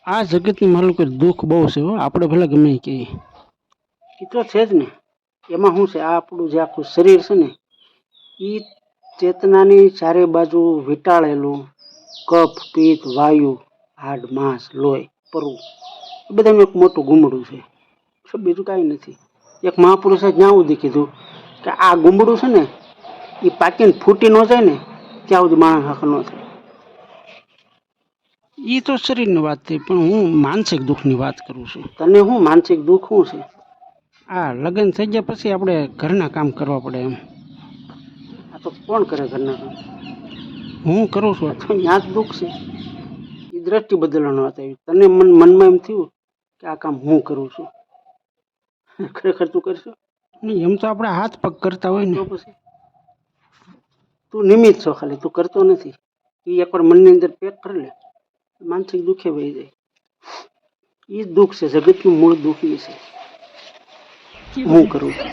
આ જગતની મારું કોઈ દુઃખ બહુ છે હો, આપણે ભલે ગમે એ કહીએ. એ તો છે જ ને. એમાં શું છે, આ આપણું જે આખું શરીર છે ને એ ચેતનાની ચારે બાજુ વીંટાળેલું કફ પિત્ત વાયુ હાડ માંસ લોહી પરવું એ બધાનું એક મોટું ગુમડું છે. બીજું કાંઈ નથી. એક મહાપુરુષે જ્યાં સુધી કીધું કે આ ગુમડું છે ને એ પાકીને ફૂટી ન જાય ને ત્યાં સુધી માણસ હક ન થાય. એ તો શરીરની વાત થઈ, પણ હું માનસિક દુઃખની વાત કરું છું. તને શું માનસિક દુઃખ શું છે? આ લગ્ન થઈ ગયા પછી આપણે ઘરના કામ કરવા પડે એમ. આ તો કોણ કરે ઘરના કામ? હું કરું છું. ત્યાં જ દુઃખ છે. એ દ્રષ્ટિ બદલવાની વાત આવી. તને મનમાં એમ થયું કે આ કામ હું કરું છું, ખરેખર તું કરશો નહીં. એમ તો આપણે હાથ પગ કરતા હોય ને. તો પછી તું નિમિત્ત છો, ખાલી તું કરતો નથી. એ એકવાર મનની અંદર પેક કરી લે, માનસિક દુઃખે વહી જાય. એ જ દુઃખ છે, જગતનું મૂળ દુઃખ એ છે. હું કરું છું.